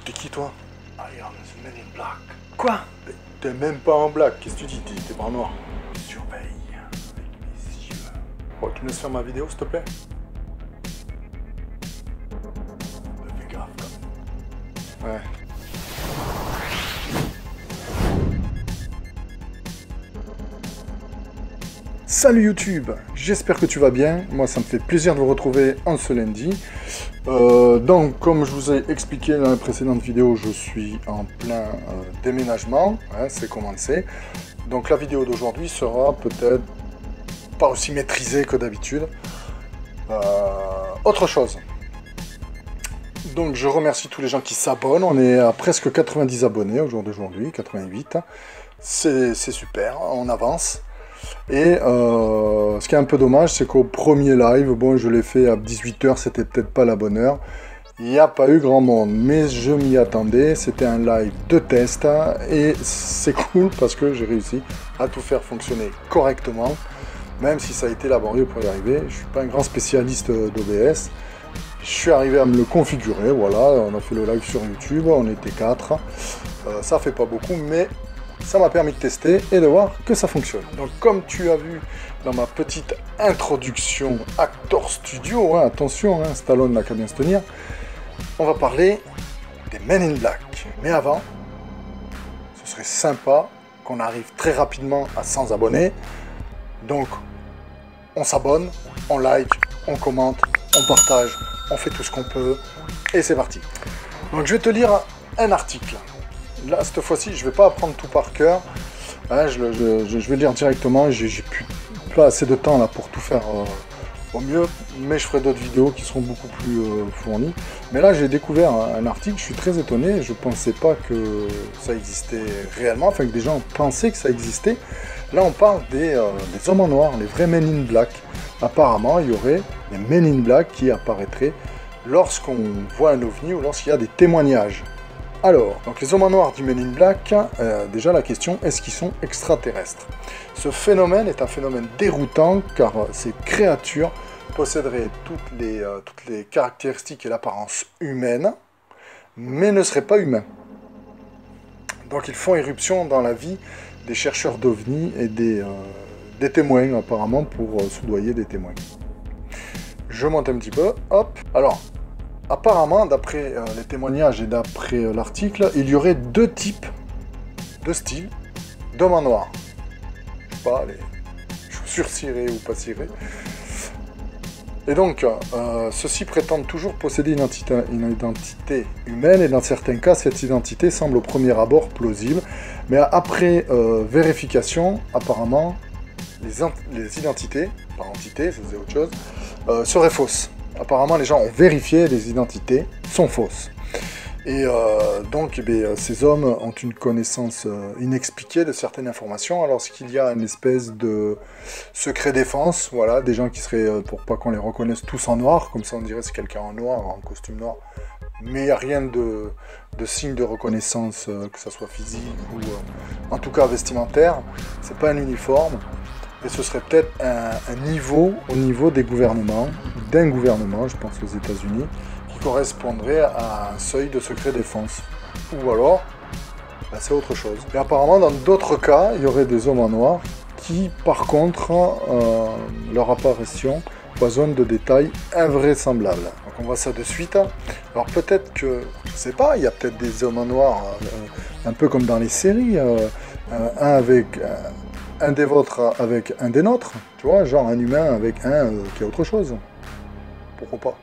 T'es qui toi? I am the man in black. Quoi? T'es même pas en black, qu'est-ce que tu dis? T'es pas en noir. Surveille avec mes yeux. Oh, tu me laisses faire ma vidéo s'il te plaît? Fais gaffe. Ouais. Salut YouTube, j'espère que tu vas bien. Moi ça me fait plaisir de vous retrouver en ce lundi. Donc comme je vous ai expliqué dans la précédente vidéo, je suis en plein déménagement, hein, c'est commencé. Donc la vidéo d'aujourd'hui sera peut-être pas aussi maîtrisée que d'habitude. Autre chose. Donc je remercie tous les gens qui s'abonnent, on est à presque 90 abonnés au jour d'aujourd'hui, 88. C'est super, on avance. Et ce qui est un peu dommage, c'est qu'au premier live, bon, je l'ai fait à 18 h, c'était peut-être pas la bonne heure. Il n'y a pas eu grand monde, mais je m'y attendais. C'était un live de test et c'est cool parce que j'ai réussi à tout faire fonctionner correctement, même si ça a été laborieux pour y arriver. Je suis pas un grand spécialiste d'OBS. Je suis arrivé à me le configurer, voilà. On a fait le live sur YouTube, on était 4. Ça fait pas beaucoup, mais ça m'a permis de tester et de voir que ça fonctionne. Donc comme tu as vu dans ma petite introduction Actor Studio, hein, attention, hein, Stallone n'a qu'à bien se tenir, on va parler des Men in Black. Mais avant, ce serait sympa qu'on arrive très rapidement à 100 abonnés. Donc on s'abonne, on like, on commente, on partage, on fait tout ce qu'on peut et c'est parti. Donc je vais te lire un article. Là, cette fois-ci, je ne vais pas apprendre tout par cœur. Hein, je vais lire directement. J'ai pas assez de temps là pour tout faire au mieux. Mais je ferai d'autres vidéos qui seront beaucoup plus fournies. Mais là, j'ai découvert un article. Je suis très étonné. Je ne pensais pas que ça existait réellement. Enfin, que des gens pensaient que ça existait. Là, on parle des hommes en noir, les vrais Men in Black. Apparemment, il y aurait des Men in Black qui apparaîtraient lorsqu'on voit un ovni ou lorsqu'il y a des témoignages. Alors, donc les hommes en noir du Men in Black, déjà la question, est-ce qu'ils sont extraterrestres? Ce phénomène est un phénomène déroutant car ces créatures posséderaient toutes les caractéristiques et l'apparence humaine, mais ne seraient pas humains. Donc ils font éruption dans la vie des chercheurs d'OVNI et des témoins apparemment pour soudoyer des témoins. Je monte un petit peu, hop, alors... Apparemment, d'après les témoignages et d'après l'article, il y aurait deux types de styles d'hommes en noir. Je sais pas, les chaussures cirées ou pas cirées. Et donc, ceux-ci prétendent toujours posséder une identité humaine, et dans certains cas, cette identité semble au premier abord plausible. Mais après vérification, apparemment, les identités, par entité, ça c'est autre chose, seraient fausses. Apparemment, les gens ont vérifié, les identités sont fausses. Et donc, ces hommes ont une connaissance inexpliquée de certaines informations, alors qu'il y a une espèce de secret défense, voilà, des gens qui seraient, pour pas qu'on les reconnaisse tous en noir, comme ça on dirait c'est quelqu'un en noir, en costume noir, mais il n'y a rien de signe de reconnaissance, que ça soit physique ou en tout cas vestimentaire, c'est pas un uniforme. Et ce serait peut-être un niveau au niveau des gouvernements, d'un gouvernement, je pense aux États-Unis, qui correspondrait à un seuil de secret défense. Ou alors, c'est autre chose. Et apparemment, dans d'autres cas, il y aurait des hommes en noir qui, par contre, leur apparition foisonne de détails invraisemblables. Donc on voit ça de suite. Alors peut-être que, je sais pas, il y a peut-être des hommes en noir, un peu comme dans les séries, un avec... un des vôtres avec un des nôtres, tu vois, genre un humain avec un qui a autre chose. Pourquoi pas?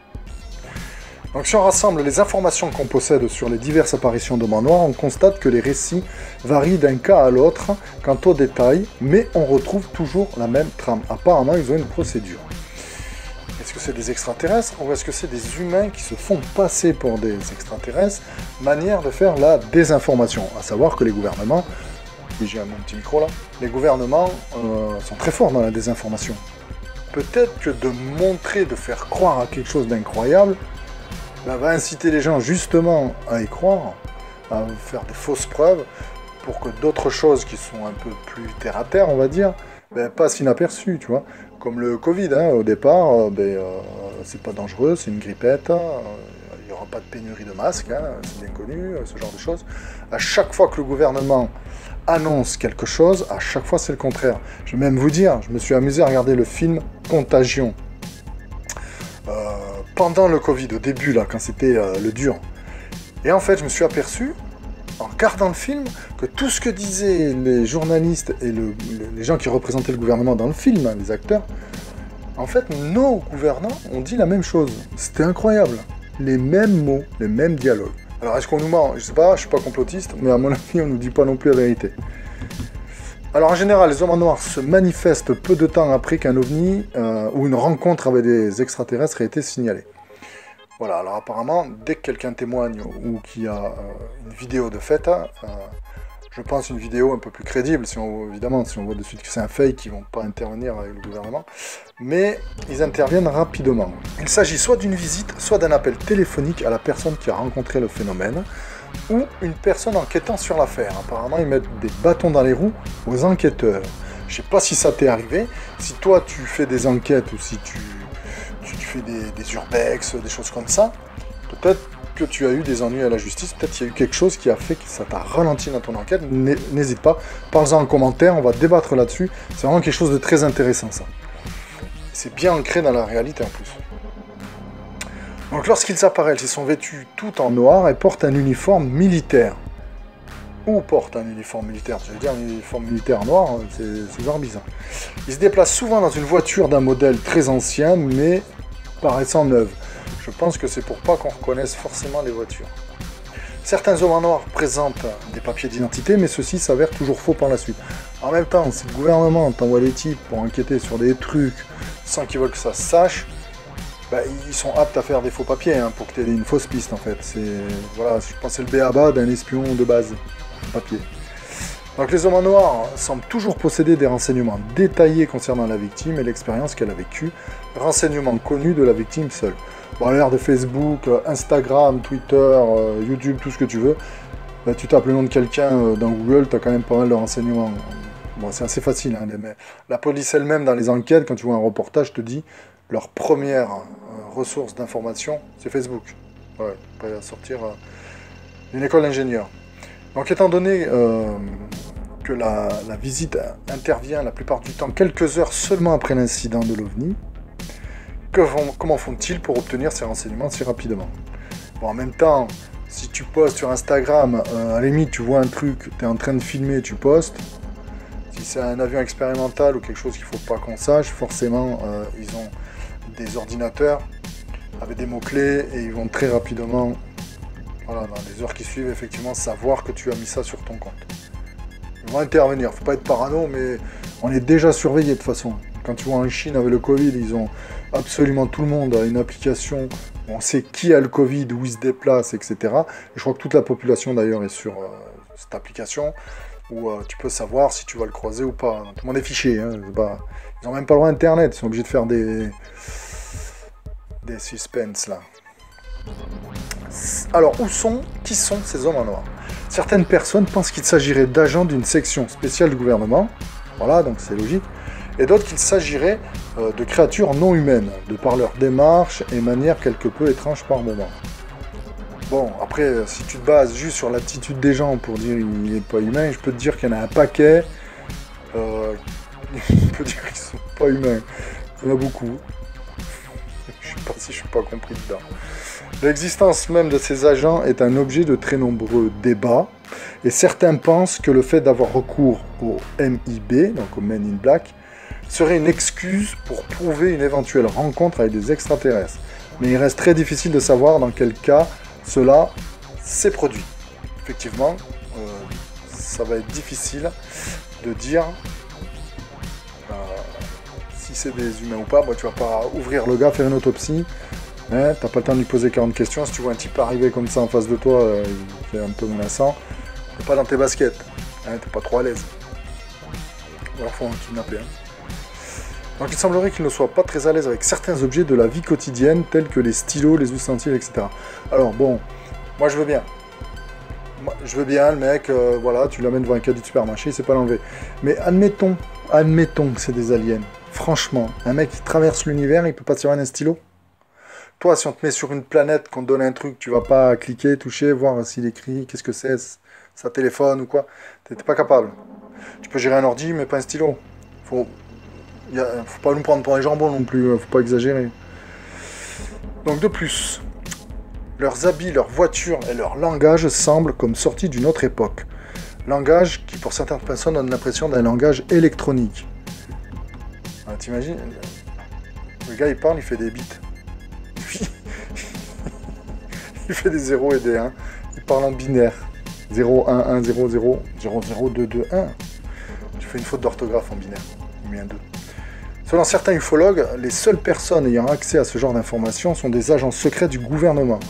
Donc si on rassemble les informations qu'on possède sur les diverses apparitions d'hommes en noir, on constate que les récits varient d'un cas à l'autre quant aux détails, mais on retrouve toujours la même trame. Apparemment, ils ont une procédure. Est-ce que c'est des extraterrestres ou est-ce que c'est des humains qui se font passer pour des extraterrestres? Manière de faire la désinformation, à savoir que les gouvernements... J'ai mon petit micro là. Les gouvernements sont très forts dans la désinformation. Peut-être que de montrer, de faire croire à quelque chose d'incroyable, va inciter les gens justement à y croire, à faire des fausses preuves, pour que d'autres choses qui sont un peu plus terre à terre, on va dire, passent inaperçues, tu vois. Comme le Covid, hein, au départ, c'est pas dangereux, c'est une grippette, il n'y aura pas de pénurie de masques, hein, c'est bien connu, ce genre de choses. À chaque fois que le gouvernement annonce quelque chose, à chaque fois c'est le contraire. Je vais même vous dire, je me suis amusé à regarder le film Contagion. Pendant le Covid, au début, là, quand c'était le dur. Et en fait, je me suis aperçu, en regardant le film, que tout ce que disaient les journalistes et les gens qui représentaient le gouvernement dans le film, hein, les acteurs, en fait, nos gouvernants ont dit la même chose. C'était incroyable. Les mêmes mots, les mêmes dialogues. Alors, est-ce qu'on nous ment? Je sais pas, je suis pas complotiste, mais à mon avis, on nous dit pas non plus la vérité. Alors, en général, les hommes en noir se manifestent peu de temps après qu'un ovni ou une rencontre avec des extraterrestres ait été signalée. Voilà, alors apparemment, dès que quelqu'un témoigne ou qu'il y a une vidéo de fait, je pense une vidéo un peu plus crédible, évidemment, si on voit de suite que c'est un fake, ils ne vont pas intervenir avec le gouvernement, mais ils interviennent rapidement. Il s'agit soit d'une visite, soit d'un appel téléphonique à la personne qui a rencontré le phénomène, ou une personne enquêtant sur l'affaire. Apparemment, ils mettent des bâtons dans les roues aux enquêteurs. Je sais pas si ça t'est arrivé, si toi tu fais des enquêtes ou si tu fais des urbex, des choses comme ça, peut-être que tu as eu des ennuis à la justice, peut-être qu'il y a eu quelque chose qui a fait que ça t'a ralenti dans ton enquête. N'hésite pas, parle-en en commentaire, on va débattre là-dessus. C'est vraiment quelque chose de très intéressant, ça. C'est bien ancré dans la réalité en plus. Donc lorsqu'ils apparaissent, ils sont vêtus tout en noir et portent un uniforme militaire. Ou portent un uniforme militaire, je veux dire un uniforme militaire noir, c'est genre bizarre. Ils se déplacent souvent dans une voiture d'un modèle très ancien, mais paraissant neuve. Je pense que c'est pour pas qu'on reconnaisse forcément les voitures. Certains hommes en noir présentent des papiers d'identité, mais ceux-ci s'avèrent toujours faux par la suite. En même temps, si le gouvernement t'envoie des types pour enquêter sur des trucs sans qu'ils veulent que ça se sache, bah, ils sont aptes à faire des faux papiers hein, pour que tu aies une fausse piste en fait. Voilà, je pense que c'est le b.a.-ba d'un espion de base, papier. Donc les hommes en noir semblent toujours posséder des renseignements détaillés concernant la victime et l'expérience qu'elle a vécue, renseignements connus de la victime seule. Bon, à l'ère de Facebook, Instagram, Twitter, YouTube, tout ce que tu veux, bah, tu tapes le nom de quelqu'un dans Google, tu as quand même pas mal de renseignements. Bon, c'est assez facile, hein, mais la police elle-même, dans les enquêtes, quand tu vois un reportage, te dit leur première ressource d'information, c'est Facebook. Ouais, tu peux pas sortir d'une école d'ingénieur. Donc étant donné que la visite intervient la plupart du temps quelques heures seulement après l'incident de l'OVNI, comment font-ils pour obtenir ces renseignements si rapidement? Bon, en même temps, si tu postes sur Instagram, à la limite tu vois un truc, tu es en train de filmer, tu postes. Si c'est un avion expérimental ou quelque chose qu'il ne faut pas qu'on sache, forcément ils ont des ordinateurs avec des mots-clés et ils vont très rapidement, voilà, dans les heures qui suivent, effectivement, savoir que tu as mis ça sur ton compte. Ils vont intervenir, il ne faut pas être parano, mais on est déjà surveillé de toute façon. Quand tu vois en Chine avec le Covid, ils ont absolument tout le monde a une application, on sait qui a le Covid, où il se déplace, etc. Et je crois que toute la population d'ailleurs est sur cette application où tu peux savoir si tu vas le croiser ou pas. Tout le monde est fiché, hein, ils n'ont même pas le droit à Internet, ils sont obligés de faire des suspens là. Alors, qui sont ces hommes en noir? Certaines personnes pensent qu'il s'agirait d'agents d'une section spéciale du gouvernement, voilà, donc c'est logique, et d'autres qu'il s'agirait de créatures non humaines, de par leur démarche et manière quelque peu étrange par moment. Bon, après, si tu te bases juste sur l'attitude des gens pour dire qu'il n'est pas humain, je peux te dire qu'il y en a un paquet, je peux dire qu'ils sont pas humains, il y en a beaucoup. Je sais pas si je suis pas compris dedans. L'existence même de ces agents est un objet de très nombreux débats, et certains pensent que le fait d'avoir recours au MIB, donc au Men in Black, serait une excuse pour prouver une éventuelle rencontre avec des extraterrestres. Mais il reste très difficile de savoir dans quel cas cela s'est produit. Effectivement, ça va être difficile de dire si c'est des humains ou pas. Bon, tu vas pas ouvrir le gars, faire une autopsie. Hein, t'as pas le temps de lui poser 40 questions. Si tu vois un type arriver comme ça en face de toi, qui est un peu menaçant, t'es pas dans tes baskets. Hein, t'es pas trop à l'aise. Ou alors faut en kidnapper. Hein. Donc il semblerait qu'il ne soit pas très à l'aise avec certains objets de la vie quotidienne, tels que les stylos, les ustensiles, etc. Alors bon, moi je veux bien. Je veux bien, le mec, voilà, tu l'amènes devant un caddie de supermarché, il sait pas l'enlever. Mais admettons que c'est des aliens. Franchement, un mec qui traverse l'univers, il peut pas tirer un stylo. Toi, si on te met sur une planète, qu'on te donne un truc, tu vas pas cliquer, toucher, voir s'il écrit, qu'est-ce que c'est, ça téléphone ou quoi. T'es pas capable. Tu peux gérer un ordi, mais pas un stylo. Faut pas nous prendre pour les jambons non plus, faut pas exagérer. Donc de plus, leurs habits, leurs voitures et leur langage semblent comme sortis d'une autre époque. Langage qui pour certaines personnes donne l'impression d'un langage électronique. Ah, t'imagines? Le gars il parle, il fait des bits. Il fait des 0 et des 1. Il parle en binaire. 0, 1, 1, 0, 0, 0, 0, 2, 2, 1. Tu fais une faute d'orthographe en binaire. Il met un 2. Selon certains ufologues, les seules personnes ayant accès à ce genre d'informations sont des agents secrets du gouvernement.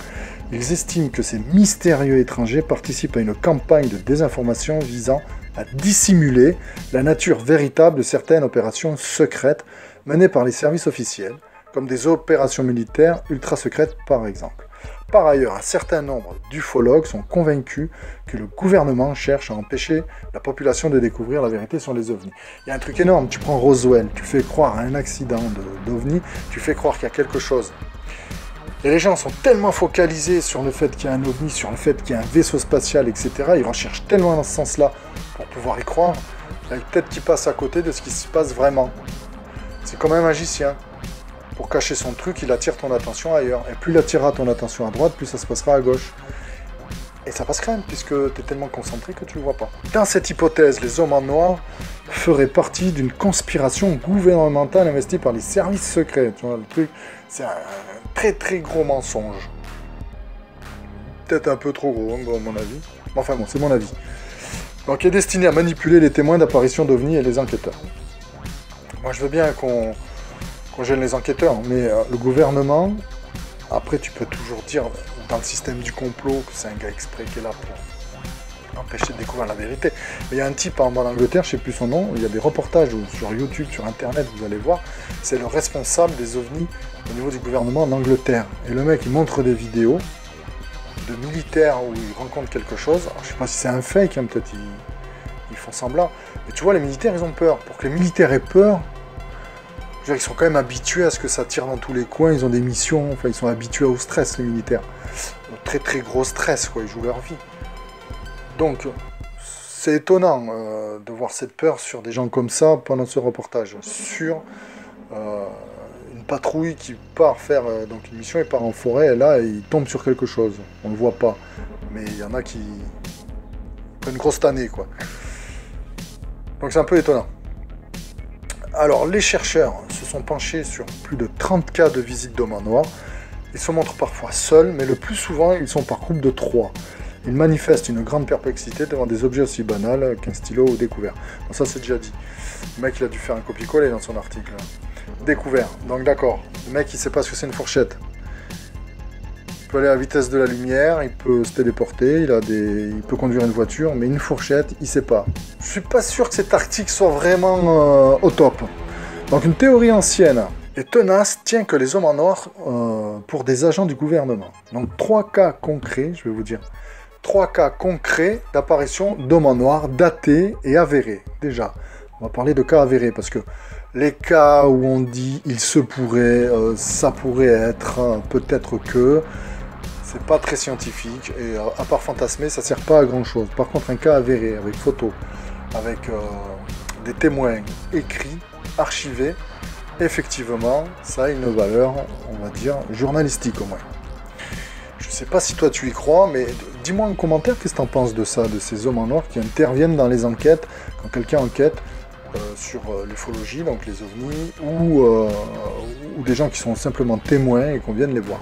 Ils estiment que ces mystérieux étrangers participent à une campagne de désinformation visant à dissimuler la nature véritable de certaines opérations secrètes menées par les services officiels, comme des opérations militaires ultra secrètes par exemple. Par ailleurs, un certain nombre d'ufologues sont convaincus que le gouvernement cherche à empêcher la population de découvrir la vérité sur les ovnis. Il y a un truc énorme, tu prends Roswell, tu fais croire à un accident d'ovni, tu fais croire qu'il y a quelque chose. Et les gens sont tellement focalisés sur le fait qu'il y a un ovni, sur le fait qu'il y a un vaisseau spatial, etc. Ils recherchent tellement dans ce sens-là pour pouvoir y croire, il y a peut-être qu'ils passent à côté de ce qui se passe vraiment. C'est comme un magicien. Pour cacher son truc, il attire ton attention ailleurs. Et plus il attirera ton attention à droite, plus ça se passera à gauche. Et ça passe crème, puisque tu es tellement concentré que tu ne le vois pas. Dans cette hypothèse, les hommes en noir feraient partie d'une conspiration gouvernementale investie par les services secrets. Tu vois, le truc, c'est un très très gros mensonge. Peut-être un peu trop gros, à mon avis. Enfin bon, c'est mon avis. Donc, il est destiné à manipuler les témoins d'apparition d'ovnis et les enquêteurs. Moi, je veux bien qu'on gêne les enquêteurs, mais le gouvernement, après tu peux toujours dire dans le système du complot que c'est un gars exprès qui est là pour empêcher de découvrir la vérité. Mais il y a un type en Angleterre, je ne sais plus son nom, il y a des reportages sur YouTube, sur Internet, vous allez voir, c'est le responsable des ovnis au niveau du gouvernement en Angleterre. Et le mec, il montre des vidéos de militaires où il rencontre quelque chose. Alors, je ne sais pas si c'est un fake, hein, peut-être ils font semblant. Mais tu vois, les militaires, ils ont peur. Pour que les militaires aient peur, je veux dire, ils sont quand même habitués à ce que ça tire dans tous les coins, ils ont des missions, enfin ils sont habitués au stress, les militaires. Très très gros stress, quoi, ils jouent leur vie. Donc, c'est étonnant de voir cette peur sur des gens comme ça pendant ce reportage. Sur une patrouille qui part faire donc une mission, il part en forêt, et là, il tombe sur quelque chose. On ne le voit pas, mais il y en a qui prennent une grosse tannée, quoi. Donc c'est un peu étonnant. Alors, les chercheurs se sont penchés sur plus de 30 cas de visite d'hommes en noir. Ils se montrent parfois seuls, mais le plus souvent, ils sont par groupe de 3. Ils manifestent une grande perplexité devant des objets aussi banals qu'un stylo ou découvert. Bon, ça, c'est déjà dit. Le mec, il a dû faire un copier-coller dans son article. Découvert. Donc, d'accord. Le mec, il sait pas ce que c'est une fourchette. Il peut aller à la vitesse de la lumière, il peut se téléporter, il peut conduire une voiture, mais une fourchette, il sait pas. Je suis pas sûr que cet article soit vraiment au top. Donc une théorie ancienne et tenace tient que les hommes en noir pour des agents du gouvernement. Donc 3 cas concrets, je vais vous dire. 3 cas concrets d'apparition d'hommes en noir datés et avérés. Déjà, on va parler de cas avérés parce que les cas où on dit il se pourrait, ça pourrait être, peut-être que... c'est pas très scientifique, et à part fantasmer, ça sert pas à grand chose. Par contre, un cas avéré, avec photos, avec des témoins écrits, archivés, effectivement, ça a une valeur, on va dire, journalistique au moins. Je sais pas si toi tu y crois, mais dis-moi en commentaire qu'est-ce que t'en penses de ça, de ces hommes en noir qui interviennent dans les enquêtes, quand quelqu'un enquête sur l'ufologie, donc les ovnis, ou des gens qui sont simplement témoins et qu'on vienne les voir.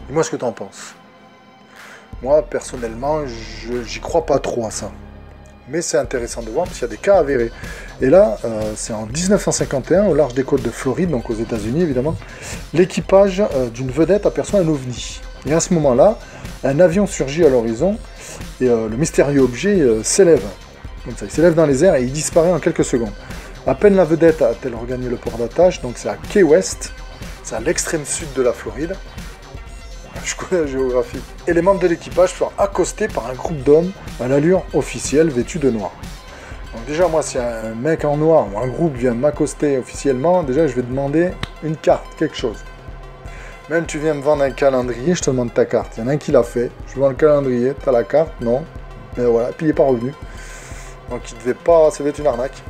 Dis-moi ce que tu en penses. Moi, personnellement, j'y crois pas trop à ça. Mais c'est intéressant de voir parce qu'il y a des cas avérés. Et là, c'est en 1951, au large des côtes de Floride, donc aux États-Unis évidemment, l'équipage d'une vedette aperçoit un ovni. Et à ce moment-là, un avion surgit à l'horizon et le mystérieux objet s'élève. Comme ça, il s'élève dans les airs et il disparaît en quelques secondes. À peine la vedette a-t-elle regagné le port d'attache, donc c'est à Key West, c'est à l'extrême sud de la Floride. Je connais la géographie. Et les membres de l'équipage sont accostés par un groupe d'hommes à l'allure officielle vêtus de noir. Donc déjà, moi, si un mec en noir ou un groupe vient m'accoster officiellement, déjà, je vais demander une carte, quelque chose. Même tu viens me vendre un calendrier, je te demande ta carte. Il y en a un qui l'a fait. Je vends le calendrier, t'as la carte, non. Et voilà, puis il n'est pas revenu. Donc il devait pas, ça devait être une arnaque.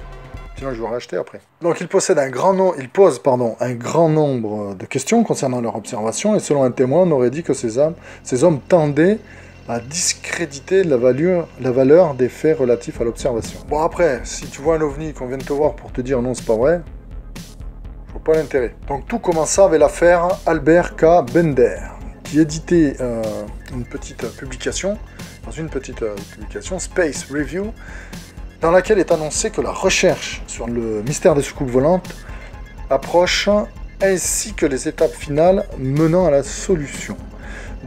Sinon je l'aurais acheté après. Donc il pose un grand nombre de questions concernant leur observation et selon un témoin, on aurait dit que ces hommes tendaient à discréditer la valeur des faits relatifs à l'observation. Bon après, si tu vois un ovni qu'on vient de te voir pour te dire non c'est pas vrai, je vois pas l'intérêt. Donc tout commença avec l'affaire Albert K. Bender, qui éditait une petite publication, Space Review, dans laquelle est annoncé que la recherche sur le mystère des soucoupes volantes approche, ainsi que les étapes finales menant à la solution.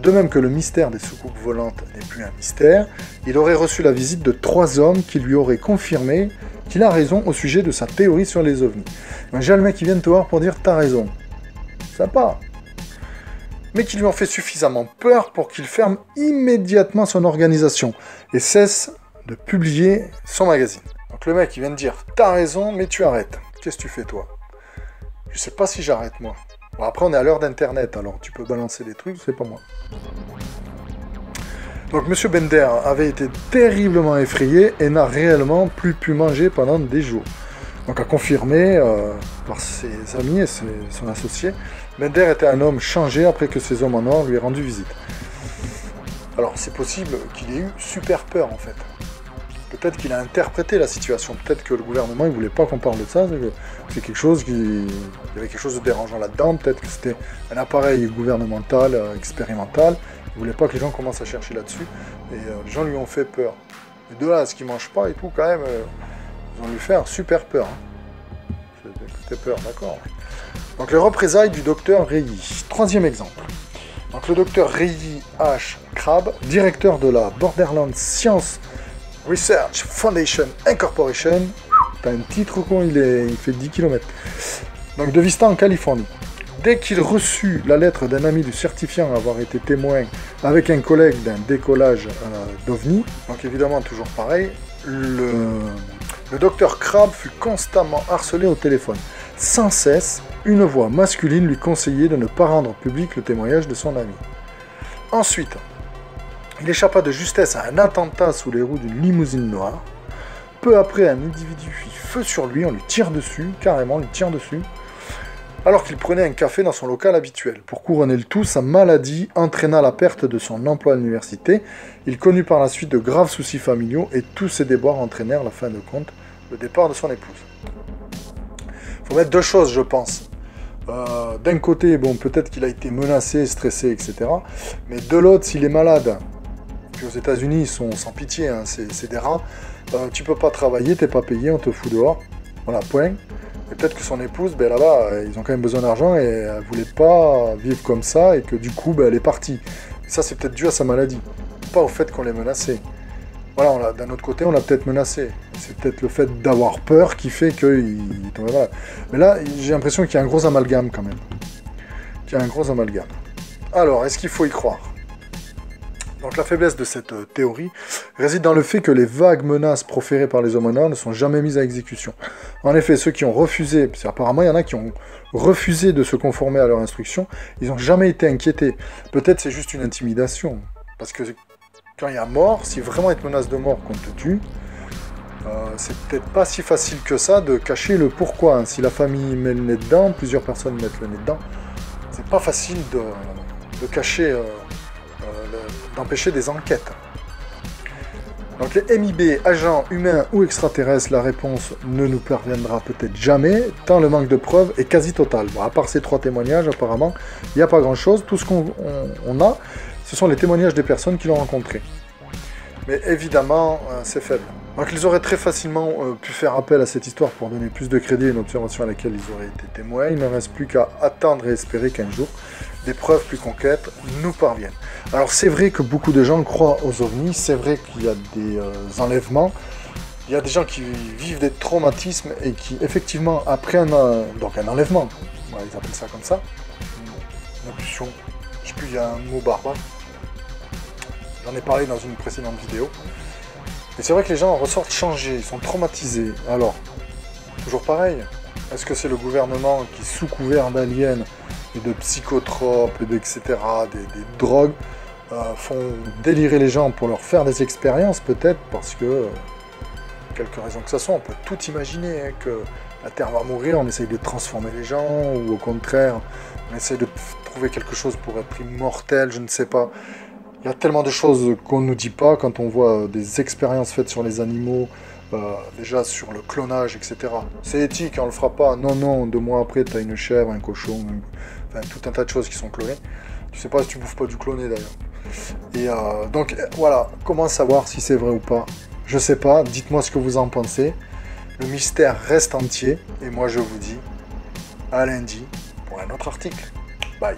De même que le mystère des soucoupes volantes n'est plus un mystère, il aurait reçu la visite de 3 hommes qui lui auraient confirmé qu'il a raison au sujet de sa théorie sur les ovnis. J'ai le mec qui vient te voir pour dire t'as raison. Sympa. Mais qui lui ont fait suffisamment peur pour qu'il ferme immédiatement son organisation et cesse de publier son magazine. Donc le mec il vient de dire t'as raison mais tu arrêtes. Qu'est-ce que tu fais toi? Je sais pas si j'arrête moi. Bon, après, on est à l'heure d'internet, alors tu peux balancer des trucs, c'est pas moi. Donc, Monsieur Bender avait été terriblement effrayé et n'a réellement plus pu manger pendant des jours. Donc, à confirmer par ses amis et son associé, Bender était un homme changé après que ses hommes en or lui aient rendu visite. Alors, c'est possible qu'il ait eu super peur, en fait. Peut-être qu'il a interprété la situation, peut-être que le gouvernement il voulait pas qu'on parle de ça, c'est quelque chose il y avait quelque chose de dérangeant là-dedans, peut-être que c'était un appareil gouvernemental, expérimental, il voulait pas que les gens commencent à chercher là-dessus, et les gens lui ont fait peur. Et de là à ce qu'il mange pas et tout, quand même, ils ont lui fait super peur. Hein. C'était peur, d'accord. Donc les représailles du docteur Reilly. 3e exemple. Donc le docteur Reilly H. Crabb, directeur de la Borderlands Science Research Foundation Incorporation, t'as un titre con, il fait 10 km. Donc de Vista en Californie. Dès qu'il reçut la lettre d'un ami lui certifiant avoir été témoin avec un collègue d'un décollage d'OVNI, donc évidemment toujours pareil, le docteur Crabb fut constamment harcelé au téléphone. Sans cesse, une voix masculine lui conseillait de ne pas rendre public le témoignage de son ami. Ensuite, il échappa de justesse à un attentat sous les roues d'une limousine noire. Peu après, un individu fit feu sur lui, on lui tire dessus, carrément, on lui tire dessus, alors qu'il prenait un café dans son local habituel. Pour couronner le tout, sa maladie entraîna la perte de son emploi à l'université. Il connut par la suite de graves soucis familiaux et tous ces déboires entraînèrent, la fin de compte, le départ de son épouse. Il faut mettre 2 choses, je pense. D'un côté, bon, peut-être qu'il a été menacé, stressé, etc. Mais de l'autre, s'il est malade, puis aux États-Unis, ils sont sans pitié, hein, c'est des rats. Tu peux pas travailler, t'es pas payé, on te fout dehors. Voilà, point. Et peut-être que son épouse, ben là-bas, ils ont quand même besoin d'argent et elle voulait pas vivre comme ça et que du coup, ben, elle est partie. Et ça, c'est peut-être dû à sa maladie, pas au fait qu'on l'ait menacé. Voilà, d'un autre côté, on l'a peut-être menacé. C'est peut-être le fait d'avoir peur qui fait qu'il tombe malade. Mais là, j'ai l'impression qu'il y a un gros amalgame quand même. Alors, est-ce qu'il faut y croire ? Donc la faiblesse de cette théorie réside dans le fait que les vagues menaces proférées par les hommes en or ne sont jamais mises à exécution. En effet, ceux qui ont refusé, parce qu'apparemment il y en a qui ont refusé de se conformer à leur instruction, ils n'ont jamais été inquiétés. Peut-être c'est juste une intimidation. Parce que quand il y a mort, si vraiment il te menace de mort qu'on te tue, c'est peut-être pas si facile que ça de cacher le pourquoi. Hein. Si la famille met le nez dedans, plusieurs personnes mettent le nez dedans, c'est pas facile de cacher... d'empêcher des enquêtes. Donc les MIB, agents humains ou extraterrestres, la réponse ne nous parviendra peut-être jamais, tant le manque de preuves est quasi total. Bon, à part ces 3 témoignages, apparemment, il n'y a pas grand-chose. Tout ce qu'on a, ce sont les témoignages des personnes qui l'ont rencontré. Mais évidemment, c'est faible. Donc ils auraient très facilement pu faire appel à cette histoire pour donner plus de crédit à une observation à laquelle ils auraient été témoins. Il ne reste plus qu'à attendre et espérer qu'un jour, des preuves plus concrètes nous parviennent. Alors c'est vrai que beaucoup de gens croient aux ovnis, c'est vrai qu'il y a des enlèvements, il y a des gens qui vivent des traumatismes et qui effectivement après un enlèvement, voilà, ils appellent ça comme ça, une impulsion, je sais plus, il y a un mot barbare, j'en ai parlé dans une précédente vidéo, et c'est vrai que les gens en ressortent changés, ils sont traumatisés. Alors, toujours pareil, est-ce que c'est le gouvernement qui, sous couvert d'aliens, et de psychotropes, etc., des drogues, font délirer les gens pour leur faire des expériences, peut-être, parce que, quelque raison que ce soit, on peut tout imaginer, hein, que la Terre va mourir, on essaye de transformer les gens, ou au contraire, on essaye de trouver quelque chose pour être immortel, je ne sais pas. Il y a tellement de choses qu'on ne nous dit pas quand on voit des expériences faites sur les animaux, déjà sur le clonage, etc. C'est éthique, on le fera pas. Non, non, 2 mois après, tu as une chèvre, un cochon, enfin tout un tas de choses qui sont clonées. Tu sais pas si tu bouffes pas du cloné d'ailleurs. Et donc voilà, comment savoir si c'est vrai ou pas? Je sais pas, dites-moi ce que vous en pensez. Le mystère reste entier, et moi je vous dis à lundi pour un autre article. Bye.